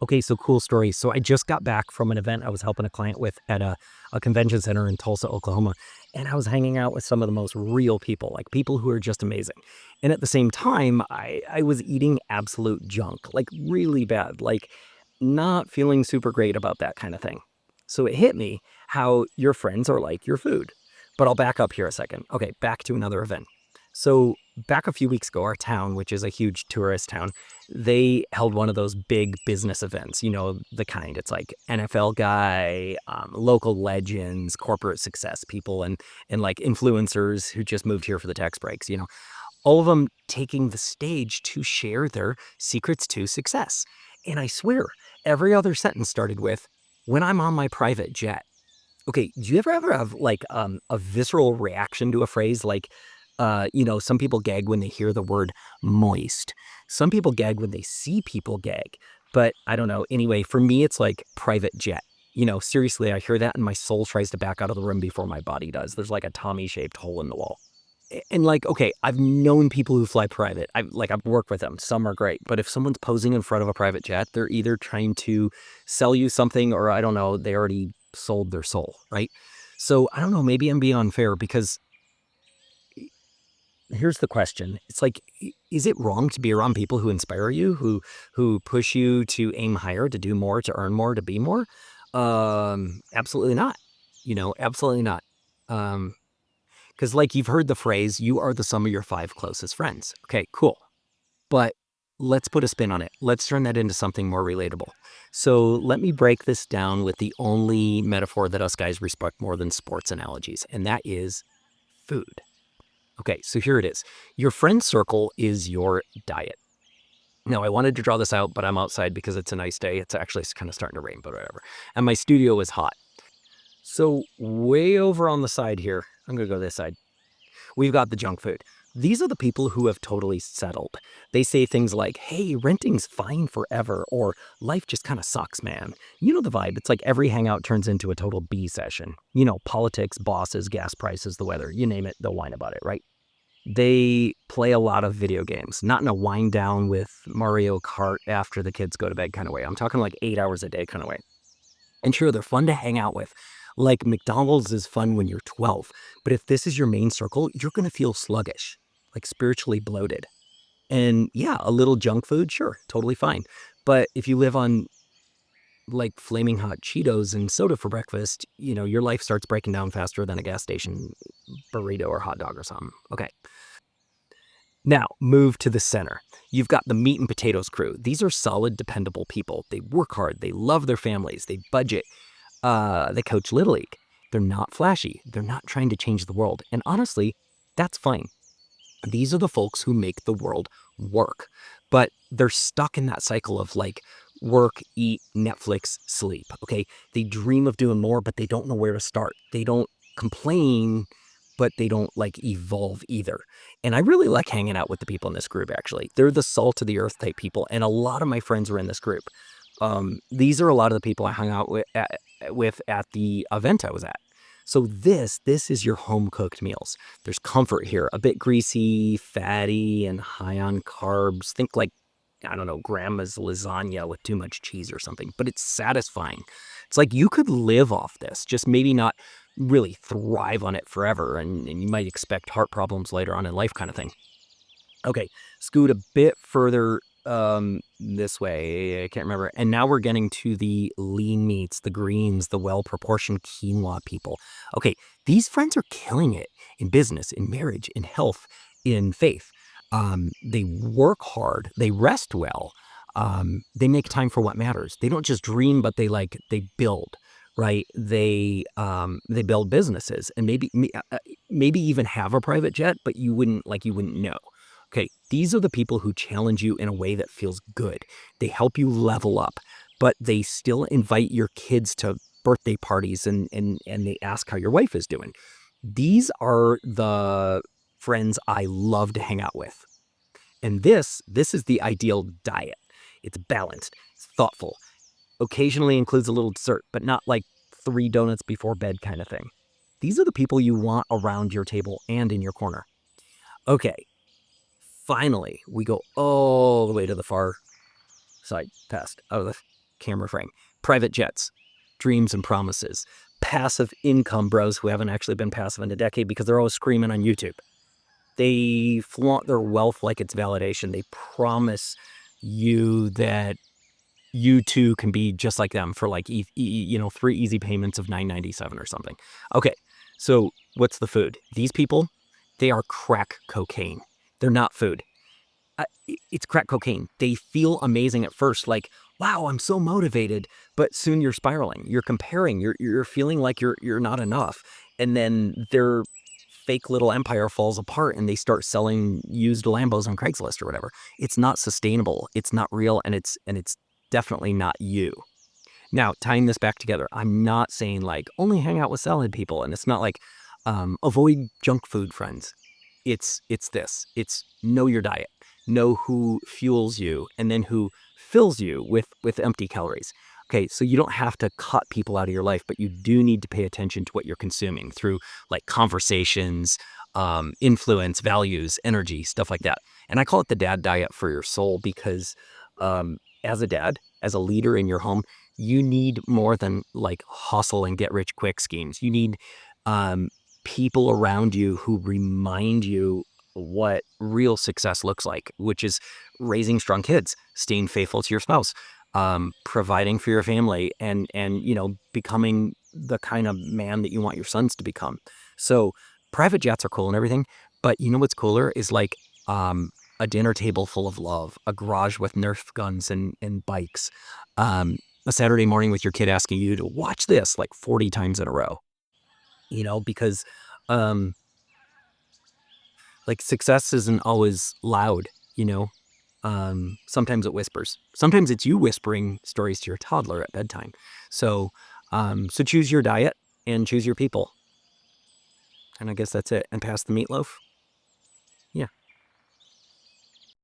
Okay, so cool story. So I just got back from an event I was helping a client with at a convention center in Tulsa, Oklahoma. And I was hanging out with some of the most real people, like people who are just amazing. And at the same time, I was eating absolute junk, like really bad, like not feeling super great about that kind of thing. So it hit me how your friends are like your food. But I'll back up here a second. Okay, back to another event. So back a few weeks ago, our town, which is a huge tourist town, they held one of those big business events, the kind. It's like NFL guy, local legends, corporate success people, and like influencers who just moved here for the tax breaks, all of them taking the stage to share their secrets to success. And I swear, every other sentence started with, when I'm on my private jet. Okay, do you ever have like a visceral reaction to a phrase like, some people gag when they hear the word moist. Some people gag when they see people gag. But I don't know. Anyway, for me, it's like private jet. Seriously, I hear that and my soul tries to back out of the room before my body does. There's like a Tommy-shaped hole in the wall. And like, okay, I've known people who fly private. I've worked with them. Some are great. But if someone's posing in front of a private jet, they're either trying to sell you something or I don't know, they already sold their soul, right? So I don't know, maybe I'm being unfair because here's the question. It's like, is it wrong to be around people who inspire you, who push you to aim higher, to do more, to earn more, to be more? Absolutely not. Absolutely not. Um, because like you've heard the phrase, you are the sum of your five closest friends. Okay, cool. But let's put a spin on it. Let's turn that into something more relatable. So let me break this down with the only metaphor that us guys respect more than sports analogies, and that is food. Okay, so here it is. Your friend circle is your diet. Now, I wanted to draw this out, but I'm outside because it's a nice day. It's kind of starting to rain, but whatever. And my studio is hot. So way over on the side here, I'm going to go this side. We've got the junk food. These are the people who have totally settled. They say things like, hey, renting's fine forever, or life just kind of sucks, man. You know the vibe. It's like every hangout turns into a total B session. Politics, bosses, gas prices, the weather, you name it, they'll whine about it, right? They play a lot of video games, not in a wind down with Mario Kart after the kids go to bed kind of way. I'm talking like 8 hours a day kind of way. And sure, they're fun to hang out with. Like McDonald's is fun when you're 12, but if this is your main circle, you're going to feel sluggish, like spiritually bloated. And yeah, a little junk food, sure, totally fine. But if you live on like flaming hot Cheetos and soda for breakfast, your life starts breaking down faster than a gas station burrito or hot dog or something. Okay. Now, move to the center. You've got the meat and potatoes crew. These are solid, dependable people. They work hard. They love their families. They budget. They coach Little League. They're not flashy. They're not trying to change the world. And honestly, that's fine. These are the folks who make the world work. But they're stuck in that cycle of like work, eat, Netflix, sleep. Okay. They dream of doing more, but they don't know where to start. They don't complain, but they don't like evolve either. And I really like hanging out with the people in this group, actually. They're the salt of the earth type people. And a lot of my friends are in this group. These are a lot of the people I hung out with at the event I was at. So this is your home cooked meals. There's comfort here, a bit greasy, fatty, and high on carbs. Think like, I don't know, grandma's lasagna with too much cheese or something, but it's satisfying. It's like you could live off this, just maybe not really thrive on it forever, and you might expect heart problems later on in life kind of thing. Okay, scoot a bit further this way. I can't remember. And now we're getting to the lean meats, the greens, the well-proportioned quinoa people. Okay, these friends are killing it in business, in marriage, in health, in faith. They work hard, they rest well, they make time for what matters. They don't just dream, but they build, right? They build businesses and maybe even have a private jet, but you wouldn't know. Okay, these are the people who challenge you in a way that feels good. They help you level up, but they still invite your kids to birthday parties and they ask how your wife is doing. These are the friends I love to hang out with. And this is the ideal diet. It's balanced, it's thoughtful, occasionally includes a little dessert, but not like 3 donuts before bed kind of thing. These are the people you want around your table and in your corner. Okay, finally, we go all the way to the far side, past out of the. camera frame. Private jets, dreams and promises. Passive income bros who haven't actually been passive in a decade because they're always screaming on YouTube. They flaunt their wealth like it's validation. They promise you that you too can be just like them for like 3 easy payments of $9.97 or something. Okay, so what's the food? These people, they are crack cocaine. They're not food. It's crack cocaine. They feel amazing at first, like, wow, I'm so motivated, but soon you're spiraling. You're comparing. You're feeling like you're not enough, and then their fake little empire falls apart, and they start selling used Lambos on Craigslist or whatever. It's not sustainable. It's not real, and it's definitely not you. Now, tying this back together, I'm not saying like only hang out with salad people, and it's not like avoid junk food friends. It's this. It's know your diet, know who fuels you, and then who fills you with empty calories. Okay, so you don't have to cut people out of your life, but you do need to pay attention to what you're consuming through like conversations, influence, values, energy, stuff like that. And I call it the dad diet for your soul because as a dad, as a leader in your home, you need more than like hustle and get rich quick schemes. You need people around you who remind you what real success looks like, which is raising strong kids, staying faithful to your spouse, providing for your family, and becoming the kind of man that you want your sons to become. So private jets are cool and everything, but you know what's cooler is like a dinner table full of love, a garage with Nerf guns and bikes, a Saturday morning with your kid asking you to watch this like 40 times in a row. Because like success isn't always loud, sometimes it whispers. Sometimes it's you whispering stories to your toddler at bedtime. So choose your diet and choose your people. And I guess that's it. And pass the meatloaf.